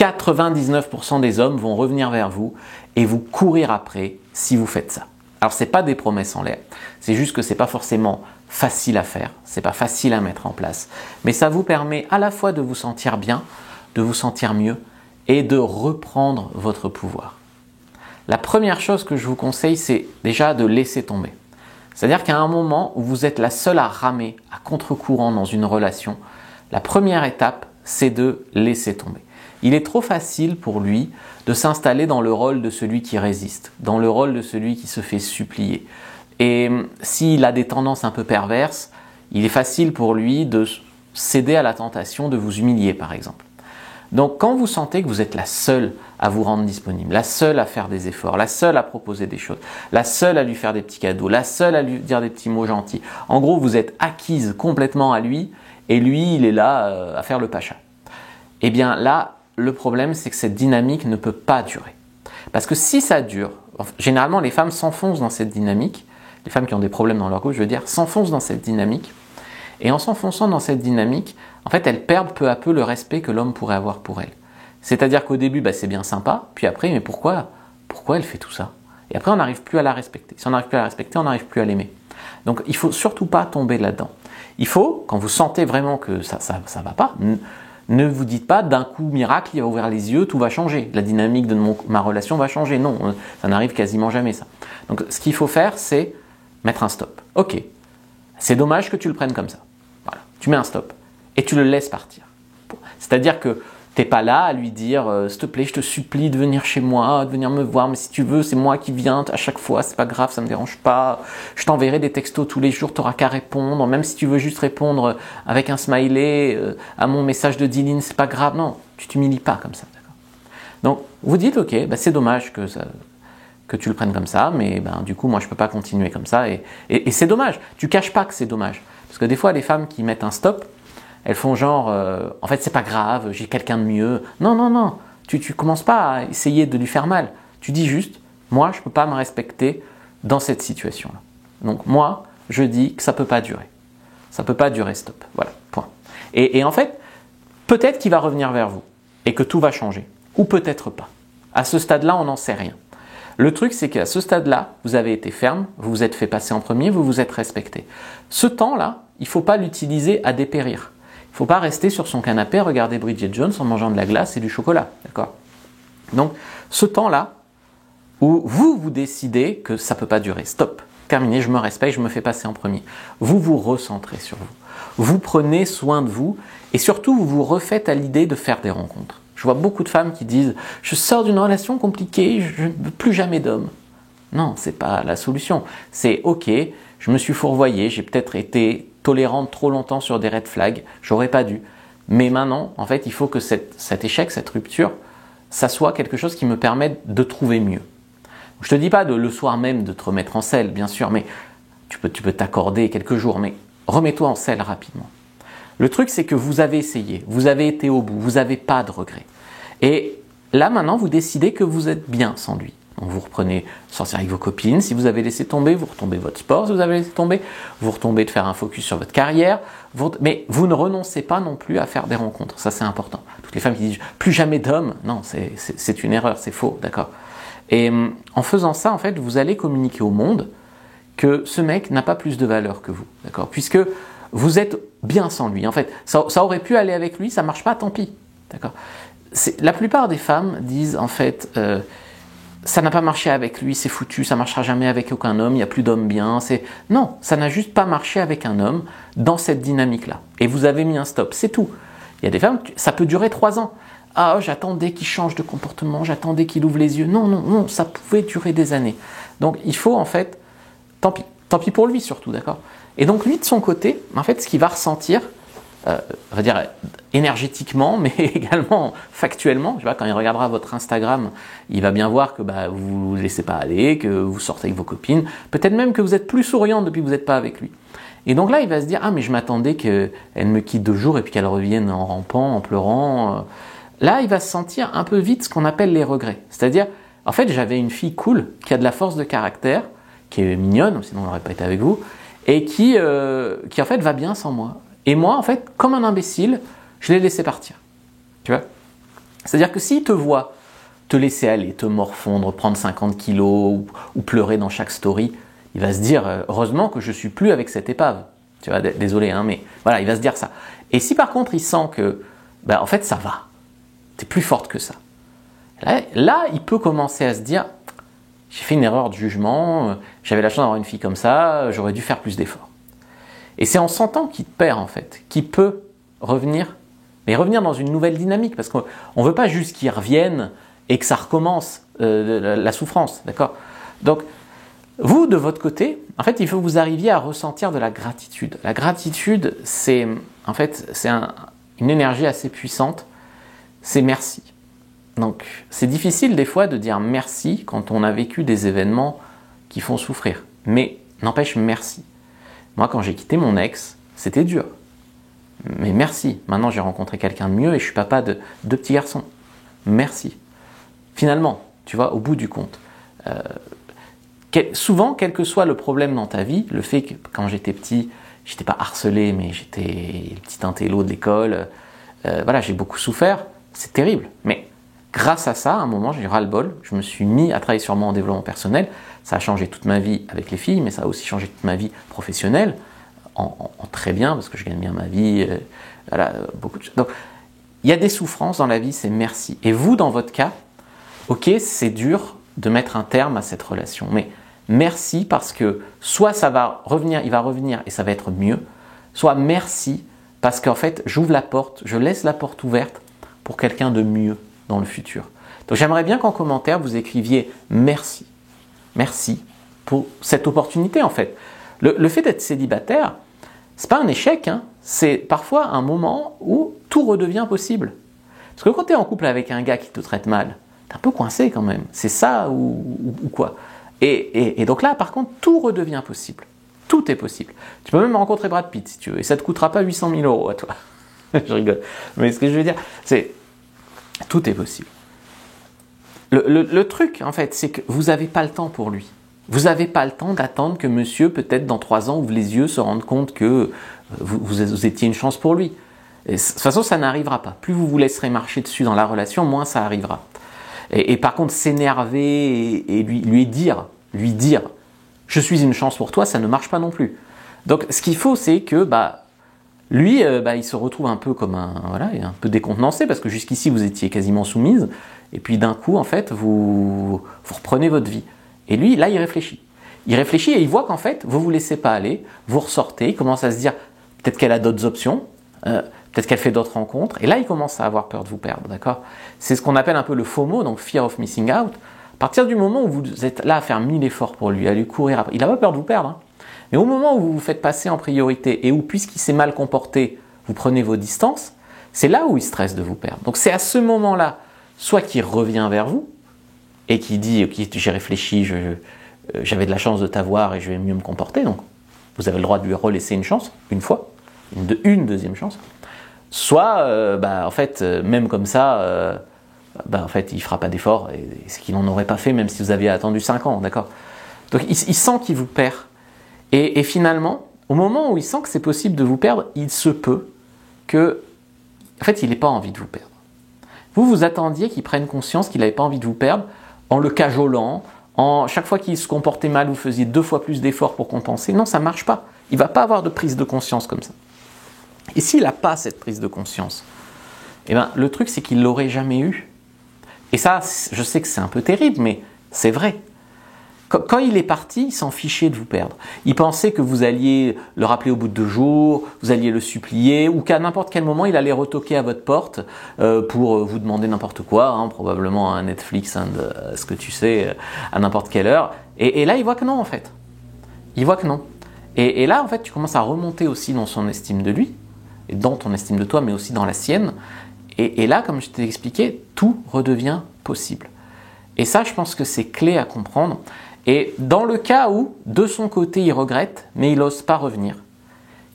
99% des hommes vont revenir vers vous et vous courir après si vous faites ça. Alors, ce n'est pas des promesses en l'air, c'est juste que ce n'est pas forcément facile à faire, ce n'est pas facile à mettre en place. Mais ça vous permet à la fois de vous sentir bien, de vous sentir mieux et de reprendre votre pouvoir. La première chose que je vous conseille, c'est déjà de laisser tomber. C'est-à-dire qu'à un moment où vous êtes la seule à ramer à contre-courant dans une relation, la première étape, c'est de laisser tomber. Il est trop facile pour lui de s'installer dans le rôle de celui qui résiste, dans le rôle de celui qui se fait supplier. Et s'il a des tendances un peu perverses, il est facile pour lui de céder à la tentation de vous humilier, par exemple. Donc, quand vous sentez que vous êtes la seule à vous rendre disponible, la seule à faire des efforts, la seule à proposer des choses, la seule à lui faire des petits cadeaux, la seule à lui dire des petits mots gentils, en gros, vous êtes acquise complètement à lui et lui, il est là à faire le pacha. Eh bien là, le problème, c'est que cette dynamique ne peut pas durer. Parce que si ça dure, généralement, les femmes s'enfoncent dans cette dynamique, les femmes qui ont des problèmes dans leur couple, je veux dire, s'enfoncent dans cette dynamique, et en s'enfonçant dans cette dynamique, en fait, elles perdent peu à peu le respect que l'homme pourrait avoir pour elles. C'est-à-dire qu'au début, c'est bien sympa, puis après, mais pourquoi elle fait tout ça? Et après, on n'arrive plus à la respecter. Si on n'arrive plus à la respecter, on n'arrive plus à l'aimer. Donc, il ne faut surtout pas tomber là-dedans. Il faut, quand vous sentez vraiment que ça va pas, ne vous dites pas d'un coup miracle, il va ouvrir les yeux, tout va changer. La dynamique de ma relation va changer. Non, ça n'arrive quasiment jamais ça. Donc ce qu'il faut faire, c'est mettre un stop. Ok, c'est dommage que tu le prennes comme ça. Voilà, tu mets un stop et tu le laisses partir. Bon. C'est-à-dire que tu n'es pas là à lui dire s'il te plaît, je te supplie de venir chez moi, de venir me voir, mais si tu veux, c'est moi qui viens à chaque fois, c'est pas grave, ça me dérange pas. Je t'enverrai des textos tous les jours, tu n'auras qu'à répondre, même si tu veux juste répondre avec un smiley à mon message de Dylan, c'est pas grave. Non, tu t'humilies pas comme ça. D'accord. Donc, vous dites, ok, c'est dommage que tu le prennes comme ça, mais du coup, moi, je peux pas continuer comme ça, et c'est dommage. Tu caches pas que c'est dommage. Parce que des fois, les femmes qui mettent un stop, elles font genre, en fait, c'est pas grave, j'ai quelqu'un de mieux. Non. Tu commences pas à essayer de lui faire mal. Tu dis juste, moi, je peux pas me respecter dans cette situation-là. Donc, moi, je dis que ça peut pas durer. Ça peut pas durer, stop. Voilà, point. Et en fait, peut-être qu'il va revenir vers vous et que tout va changer. Ou peut-être pas. À ce stade-là, on n'en sait rien. Le truc, c'est qu'à ce stade-là, vous avez été ferme, vous vous êtes fait passer en premier, vous vous êtes respecté. Ce temps-là, il ne faut pas l'utiliser à dépérir. Il ne faut pas rester sur son canapé, regarder Bridget Jones en mangeant de la glace et du chocolat. D'accord ? Donc, ce temps-là, où vous décidez que ça ne peut pas durer, stop, terminé, je me respecte, je me fais passer en premier. Vous vous recentrez sur vous. Vous prenez soin de vous et surtout, vous vous refaites à l'idée de faire des rencontres. Je vois beaucoup de femmes qui disent « Je sors d'une relation compliquée, je ne veux plus jamais d'homme. » Non, ce n'est pas la solution. C'est « Ok, je me suis fourvoyée, j'ai peut-être été tolérante trop longtemps sur des red flags, j'aurais pas dû. Mais maintenant, en fait, il faut que cet échec, cette rupture, ça soit quelque chose qui me permette de trouver mieux. » Je te dis pas le soir même de te remettre en selle, bien sûr, mais tu peux t'accorder quelques jours, mais remets-toi en selle rapidement. Le truc, c'est que vous avez essayé, vous avez été au bout, vous n'avez pas de regrets. Et là, maintenant, vous décidez que vous êtes bien sans lui. Donc, vous reprenez sortir avec vos copines. Si vous avez laissé tomber, vous retombez votre sport. Si vous avez laissé tomber, vous retombez de faire un focus sur votre carrière. Mais vous ne renoncez pas non plus à faire des rencontres. Ça, c'est important. Toutes les femmes qui disent « plus jamais d'homme », non, c'est une erreur, c'est faux, d'accord. Et en faisant ça, en fait, vous allez communiquer au monde que ce mec n'a pas plus de valeur que vous, d'accord, puisque vous êtes bien sans lui. En fait, ça aurait pu aller avec lui, ça marche pas, tant pis, d'accord. La plupart des femmes disent en fait, ça n'a pas marché avec lui, c'est foutu, ça marchera jamais avec aucun homme, il n'y a plus d'hommes bien. Non, ça n'a juste pas marché avec un homme dans cette dynamique-là. Et vous avez mis un stop, c'est tout. Il y a des femmes, ça peut durer 3 ans. Ah, j'attendais qu'il change de comportement, j'attendais qu'il ouvre les yeux. Non, ça pouvait durer des années. Donc il faut en fait, tant pis pour lui surtout, d'accord. Et donc lui de son côté, en fait, ce qu'il va ressentir, on va dire énergétiquement, mais également factuellement, je sais pas, quand il regardera votre Instagram, il va bien voir que vous vous laissez pas aller, que vous sortez avec vos copines, peut-être même que vous êtes plus souriante depuis que vous n'êtes pas avec lui. Et donc là, il va se dire, ah mais je m'attendais qu'elle me quitte 2 jours et puis qu'elle revienne en rampant, en pleurant. Là, il va se sentir un peu vite ce qu'on appelle les regrets. C'est-à-dire, en fait, j'avais une fille cool, qui a de la force de caractère, qui est mignonne, sinon on n'aurait pas été avec vous, et qui en fait va bien sans moi. Et moi, en fait, comme un imbécile, je l'ai laissé partir. Tu vois ? C'est-à-dire que s'il te voit te laisser aller, te morfondre, prendre 50 kilos ou pleurer dans chaque story, il va se dire heureusement que je suis plus avec cette épave. Tu vois, désolé, hein, mais voilà, il va se dire ça. Et si par contre il sent que, en fait, ça va, t'es plus forte que ça. Là, il peut commencer à se dire, j'ai fait une erreur de jugement, j'avais la chance d'avoir une fille comme ça, j'aurais dû faire plus d'efforts. Et c'est en sentant qu'il te perd en fait, qu'il peut revenir, mais revenir dans une nouvelle dynamique, parce qu'on ne veut pas juste qu'il revienne et que ça recommence la souffrance, d'accord? Donc, vous, de votre côté, en fait, il faut que vous arriviez à ressentir de la gratitude. La gratitude, c'est en fait, une énergie assez puissante, c'est merci. Donc, c'est difficile des fois de dire merci quand on a vécu des événements qui font souffrir. Mais n'empêche, merci. Moi, quand j'ai quitté mon ex, c'était dur. Mais merci. Maintenant, j'ai rencontré quelqu'un de mieux et je suis papa de 2 petits garçons. Merci. Finalement, tu vois, au bout du compte. Souvent, quel que soit le problème dans ta vie, le fait que quand j'étais petit, j'étais pas harcelé, mais j'étais le petit intello de l'école. Voilà, j'ai beaucoup souffert. C'est terrible. Mais grâce à ça, à un moment, j'ai eu ras-le-bol. Je me suis mis à travailler sur moi en développement personnel. Ça a changé toute ma vie avec les filles, mais ça a aussi changé toute ma vie professionnelle, en très bien, parce que je gagne bien ma vie. Voilà, beaucoup de choses. Donc, il y a des souffrances dans la vie, c'est merci. Et vous, dans votre cas, ok, c'est dur de mettre un terme à cette relation, mais merci parce que soit ça va revenir, il va revenir et ça va être mieux, soit merci parce qu'en fait, j'ouvre la porte, je laisse la porte ouverte pour quelqu'un de mieux dans le futur. Donc j'aimerais bien qu'en commentaire, vous écriviez merci. Merci pour cette opportunité en fait. Le fait d'être célibataire, c'est pas un échec, hein, c'est parfois un moment où tout redevient possible. Parce que quand tu es en couple avec un gars qui te traite mal, t'es un peu coincé quand même. C'est ça ou quoi. Et donc là, par contre, tout redevient possible. Tout est possible. Tu peux même rencontrer Brad Pitt si tu veux. Et ça ne te coûtera pas 800 000 € à toi. Je rigole. Mais ce que je veux dire, c'est tout est possible. Le truc, en fait, c'est que vous n'avez pas le temps pour lui. Vous n'avez pas le temps d'attendre que monsieur, peut-être dans 3 ans, ouvre les yeux, se rende compte que vous étiez une chance pour lui. Et de toute façon, ça n'arrivera pas. Plus vous vous laisserez marcher dessus dans la relation, moins ça arrivera. Et par contre, s'énerver et lui dire, je suis une chance pour toi, ça ne marche pas non plus. Donc, ce qu'il faut, c'est que lui, il se retrouve un peu comme un peu décontenancé parce que jusqu'ici vous étiez quasiment soumise, et puis d'un coup, en fait, vous reprenez votre vie. Et lui, là, il réfléchit. Il réfléchit et il voit qu'en fait, vous laissez pas aller, vous ressortez, il commence à se dire peut-être qu'elle a d'autres options. Peut-être qu'elle fait d'autres rencontres, et là il commence à avoir peur de vous perdre, d'accord? C'est ce qu'on appelle un peu le FOMO, donc Fear of Missing Out. À partir du moment où vous êtes là à faire 1000 efforts pour lui, à lui courir après, il n'a pas peur de vous perdre, hein. Mais au moment où vous vous faites passer en priorité, et où puisqu'il s'est mal comporté, vous prenez vos distances, c'est là où il stresse de vous perdre. Donc c'est à ce moment-là, soit qu'il revient vers vous, et qu'il dit, ok, j'ai réfléchi, j'avais de la chance de t'avoir et je vais mieux me comporter, donc vous avez le droit de lui relaisser une chance, une fois, une deuxième chance. Soit, en fait, même comme ça, en fait, il ne fera pas d'effort, et ce qu'il n'en aurait pas fait même si vous aviez attendu 5 ans, d'accord? Donc, il sent qu'il vous perd. Et finalement, au moment où il sent que c'est possible de vous perdre, il se peut que, en fait, il n'ait pas envie de vous perdre. Vous attendiez qu'il prenne conscience qu'il n'avait pas envie de vous perdre en le cajolant, chaque fois qu'il se comportait mal, vous faisiez 2 fois plus d'efforts pour compenser. Non, ça ne marche pas. Il ne va pas avoir de prise de conscience comme ça. Et s'il n'a pas cette prise de conscience, le truc c'est qu'il ne l'aurait jamais eu. Et ça, je sais que c'est un peu terrible, mais c'est vrai. Quand il est parti, il s'en fichait de vous perdre. Il pensait que vous alliez le rappeler au bout de 2 jours, vous alliez le supplier, ou qu'à n'importe quel moment, il allait retoquer à votre porte pour vous demander n'importe quoi, hein, probablement un Netflix, ce que tu sais, à n'importe quelle heure. Et là, il voit que non, en fait. Il voit que non. Et là, en fait, tu commences à remonter aussi dans son estime de lui, et dans ton estime de toi, mais aussi dans la sienne. Et là, comme je t'ai expliqué, tout redevient possible. Et ça, je pense que c'est clé à comprendre. Et dans le cas où, de son côté, il regrette, mais il n'ose pas revenir,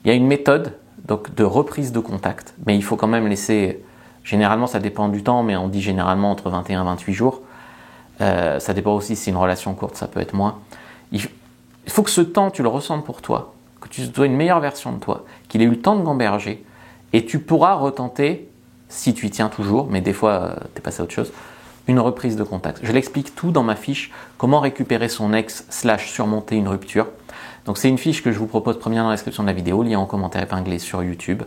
il y a une méthode donc, de reprise de contact. Mais il faut quand même laisser, généralement, ça dépend du temps, mais on dit généralement entre 21 et 28 jours. Ça dépend aussi si c'est une relation courte, ça peut être moins. Il faut que ce temps, tu le ressentes pour toi, que tu sois une meilleure version de toi, qu'il ait eu le temps de gamberger, et tu pourras retenter si tu y tiens toujours, mais des fois, tu es passé à autre chose, une reprise de contact. Je l'explique tout dans ma fiche, comment récupérer son ex / surmonter une rupture. Donc c'est une fiche que je vous propose première dans la description de la vidéo, lien en commentaire épinglé sur YouTube.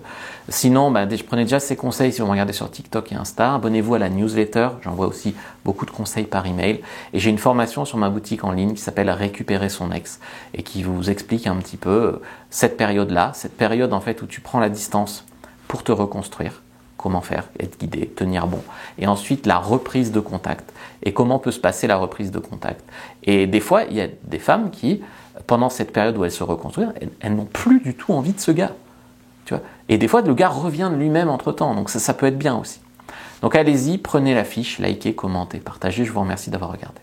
Sinon, je prenais déjà ces conseils si vous me regardez sur TikTok et Insta. Abonnez-vous à la newsletter, j'envoie aussi beaucoup de conseils par email. Et j'ai une formation sur ma boutique en ligne qui s'appelle Récupérer son ex et qui vous explique un petit peu cette période-là, cette période en fait où tu prends la distance pour te reconstruire. Comment faire, être guidé, tenir bon. Et ensuite, la reprise de contact. Et comment peut se passer la reprise de contact. Et des fois, il y a des femmes qui, pendant cette période où elles se reconstruisent, elles n'ont plus du tout envie de ce gars. Tu vois. Et des fois, le gars revient de lui-même entre-temps. Donc ça peut être bien aussi. Donc allez-y, prenez la fiche, likez, commentez, partagez. Je vous remercie d'avoir regardé.